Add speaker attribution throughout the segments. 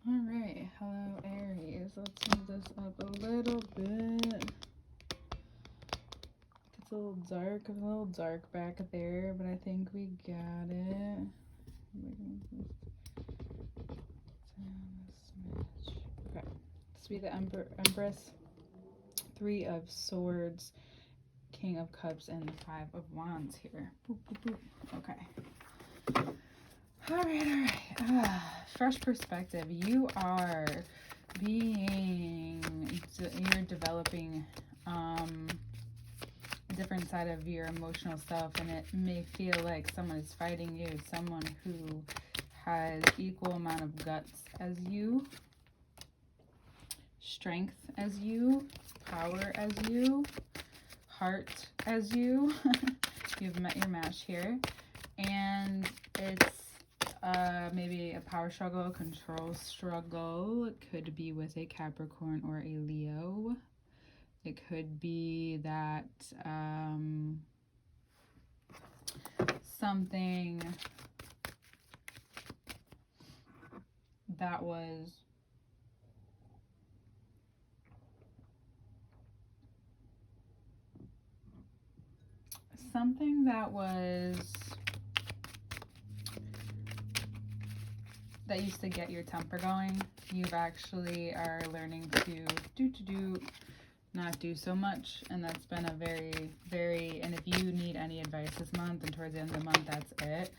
Speaker 1: All right, hello Aries. Let's move this up a little bit. It's a little dark back there, but I think we got it. Okay, this be the Empress, Three of Swords, King of Cups, and the Five of Wands here. Boop, boop, boop. Okay. All right. Fresh perspective. You are you're developing a different side of your emotional self, and it may feel like someone is fighting you, someone who has equal amount of guts as you, strength as you, power as you, heart as you. You've met your match here, and it's maybe a power struggle, a control struggle. It could be with a Capricorn or a Leo. It could be that something that was that used to get your temper going. You've actually are learning to not do so much, and that's been a very, and if you need any advice this month and towards the end of the month, that's it.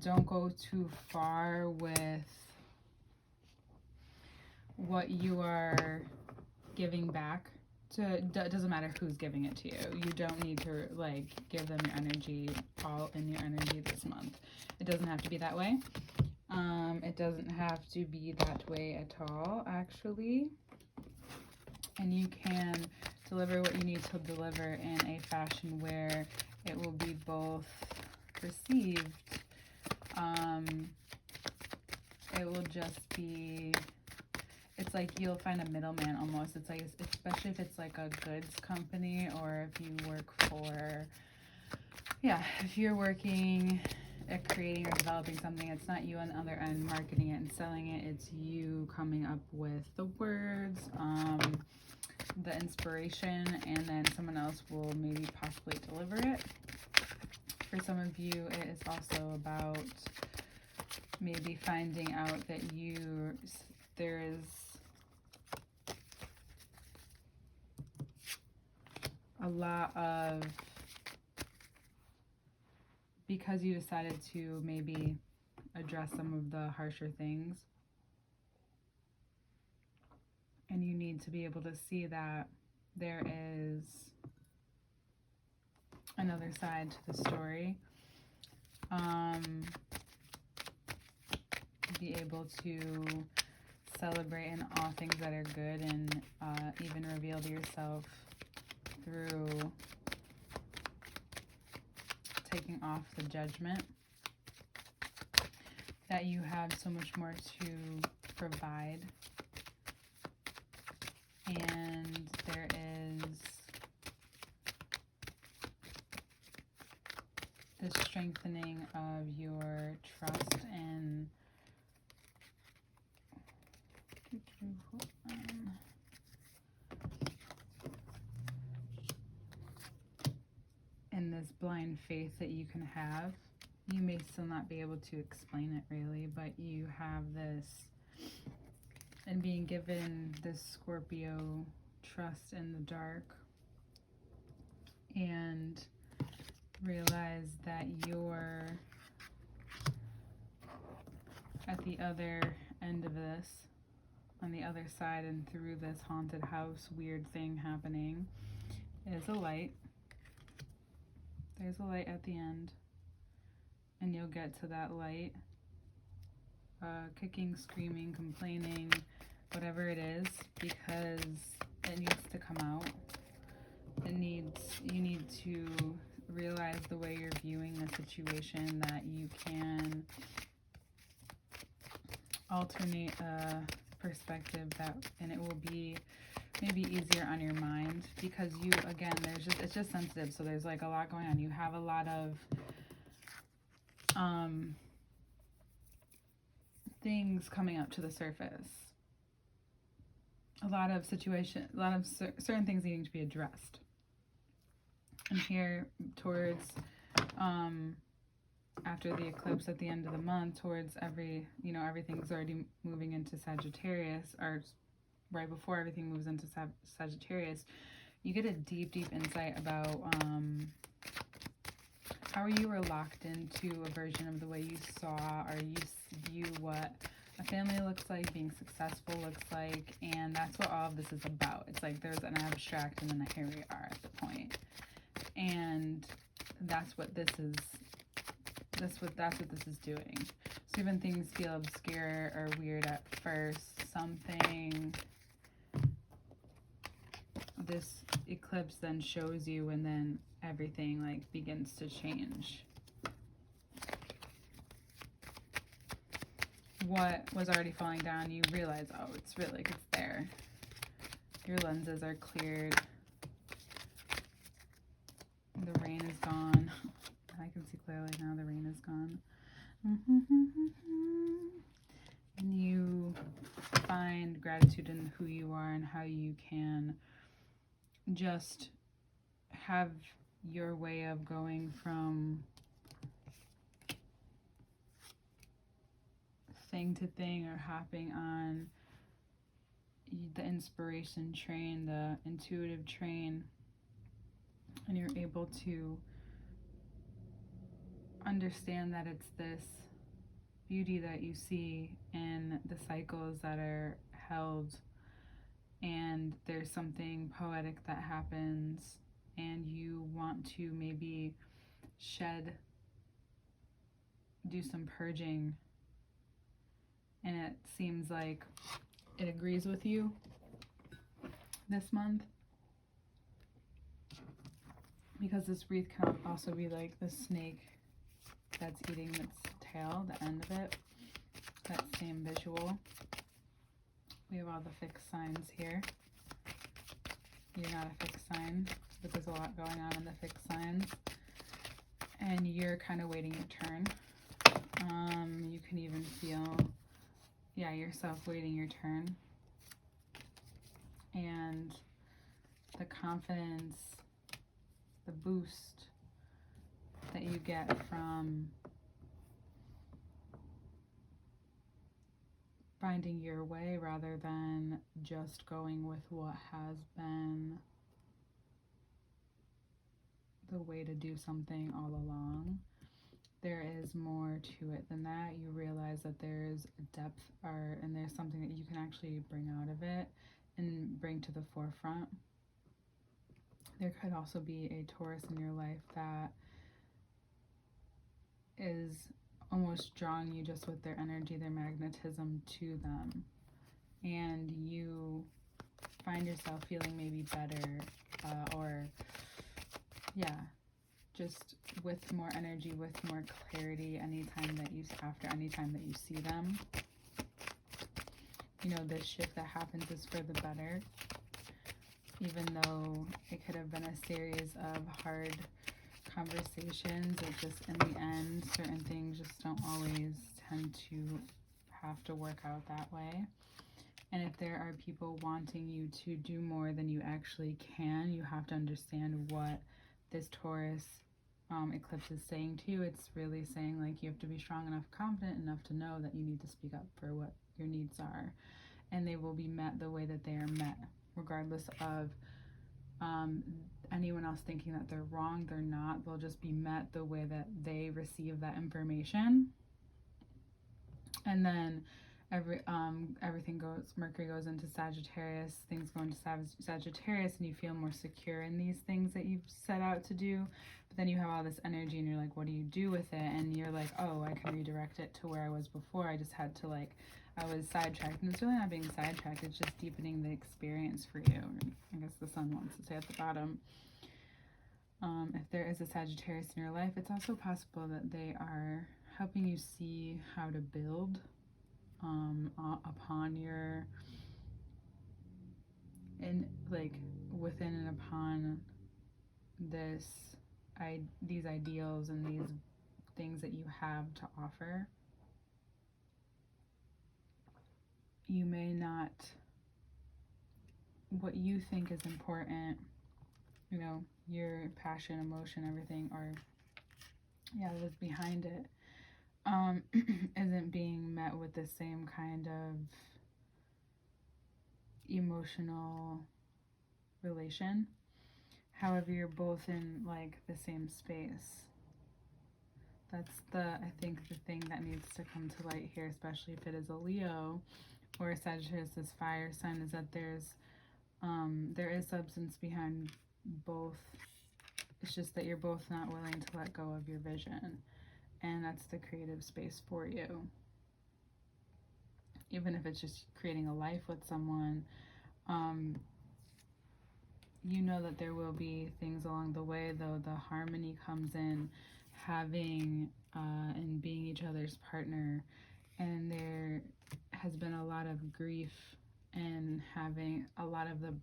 Speaker 1: Don't go too far with what you are giving back to. It doesn't matter who's giving it to you. You don't need to like give them your energy, all in your energy this month. It doesn't have to be that way. It doesn't have to be that way at all, actually. And you can deliver what you need to deliver in a fashion where it will be both received. It will just be, it's like you'll find a middleman almost. It's like, especially if it's like a goods company, or if you work for, if you're working at creating or developing something, it's not you on the other end marketing it and selling it. It's you coming up with the words, the inspiration, and then someone else will maybe possibly deliver it. For some of you, it is also about maybe finding out that there is a lot of, because you decided to maybe address some of the harsher things, and you need to be able to see that there is another side to the story. Be able to celebrate in all things that are good, and even reveal to yourself through taking off the judgment that you have so much more to provide. And there is the strengthening of your trust and this blind faith that you can have. You may still not be able to explain it really, but you have this, and being given this Scorpio trust in the dark, and realize that you're at the other end of this, on the other side, and through this haunted house weird thing happening is a light. There's a light at the end, and you'll get to that light. Kicking, screaming, complaining, whatever it is, because it needs to come out. You need to realize the way you're viewing the situation, that you can alternate a perspective and it will be maybe easier on your mind, because you, again, it's just sensitive, so there's like a lot going on. You have a lot of things coming up to the surface. A lot of certain things needing to be addressed. And here towards after the eclipse at the end of the month, towards everything's already moving into Sagittarius, or right before everything moves into Sagittarius, you get a deep insight about how you were locked into a version of the way you saw or you view what a family looks like, being successful looks like, and that's what all of this is about. It's like there's an abstract and then here we are at the point. And that's what this is. That's what this is doing. So even things feel obscure or weird at first, this eclipse then shows you, and then everything like begins to change. What was already falling down, you realize, oh, it's there. Your lenses are cleared. The rain is gone. I can see clearly now the rain is gone. And you find gratitude in who you are and how you can just have your way of going from thing to thing, or hopping on the inspiration train, the intuitive train, and you're able to understand that it's this beauty that you see in the cycles that are held, and there's something poetic that happens, and you want to maybe do some purging, and it seems like it agrees with you this month, because this wreath can also be like the snake that's eating its tail, the end of it, that same visual. We have all the fixed signs here. You're not a fixed sign, but there's a lot going on in the fixed signs, and you're kind of waiting your turn. You can even feel, yourself waiting your turn, and the confidence, the boost that you get from finding your way rather than just going with what has been the way to do something all along. There is more to it than that. You realize that there's depth, and there's something that you can actually bring out of it and bring to the forefront. There could also be a Taurus in your life that is almost drawing you just with their energy, their magnetism to them, and you find yourself feeling maybe better, just with more energy, with more clarity anytime that you see them. This shift that happens is for the better, even though it could have been a series of hard conversations. It just, in the end, certain things just don't always tend to have to work out that way. And if there are people wanting you to do more than you actually can, you have to understand what this Taurus eclipse is saying to you. It's really saying, like, you have to be strong enough, confident enough to know that you need to speak up for what your needs are, and they will be met the way that they are met, regardless of anyone else thinking that they're wrong. They're not. They'll just be met the way that they receive that information. And then everything goes, Mercury goes into Sagittarius, things go into Sagittarius, and you feel more secure in these things that you've set out to do. But then you have all this energy, and you're like, what do you do with it? And you're like, oh, I can redirect it to where I was before. I just had to, I was sidetracked. And it's really not being sidetracked, it's just deepening the experience for you. I guess the sun wants to say at the bottom. If there is a Sagittarius in your life, it's also possible that they are helping you see how to build upon your, within and upon these ideals and these things that you have to offer. you may not, what you think is important, you know, your passion, emotion, everything, or what's behind it, isn't being met with the same kind of emotional relation. However, you're both in like the same space. That's I think the thing that needs to come to light here, especially if it is a Leo or a Sagittarius, this fire sign, is that there is substance behind both. It's just that you're both not willing to let go of your vision, and that's the creative space for you. Even if it's just creating a life with someone, you know that there will be things along the way, though the harmony comes in having and being each other's partner. And there has been a lot of grief, and having a lot of the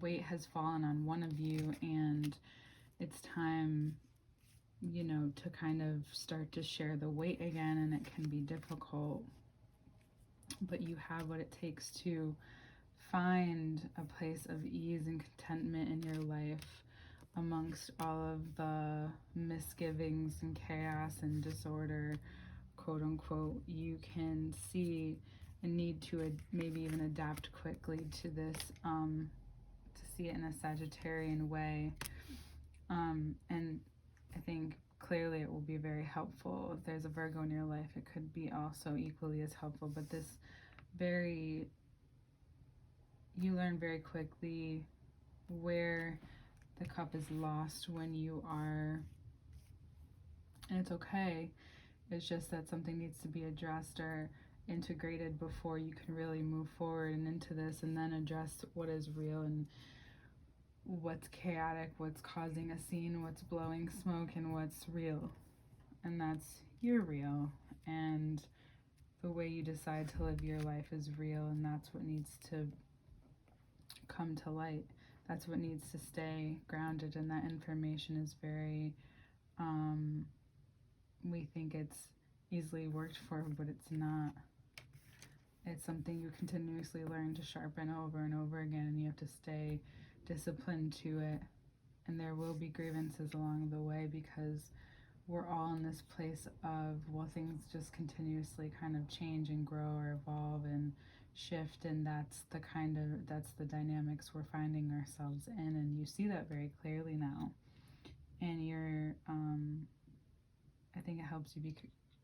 Speaker 1: weight has fallen on one of you, and it's time, you know, to kind of start to share the weight again, and it can be difficult, but you have what it takes to find a place of ease and contentment in your life amongst all of the misgivings and chaos and disorder, quote unquote. You can see a need to maybe even adapt quickly to this, to see it in a Sagittarian way. And I think clearly it will be very helpful. If there's a Virgo in your life, it could be also equally as helpful, but this you learn very quickly where the cup is lost when you are, and it's okay. It's just that something needs to be addressed or integrated before you can really move forward and into this, and then address what is real and what's chaotic, what's causing a scene, what's blowing smoke, and what's real. And that's you're real, and the way you decide to live your life is real, and that's what needs to come to light. That's what needs to stay grounded, and that information is very, we think it's easily worked for, but it's not. It's something you continuously learn to sharpen over and over again, and you have to stay disciplined to it. And there will be grievances along the way, because we're all in this place of, well, things just continuously kind of change and grow or evolve and shift, and that's the dynamics we're finding ourselves in, and you see that very clearly now. And you're I think it helps you be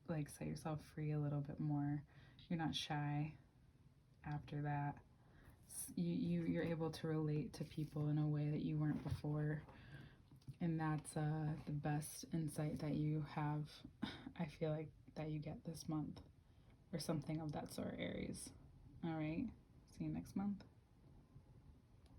Speaker 1: like set yourself free a little bit more. You're not shy after that. You're able to relate to people in a way that you weren't before, and that's the best insight that you have, I feel like, that you get this month, or something of that sort, Aries. All right, see you next month.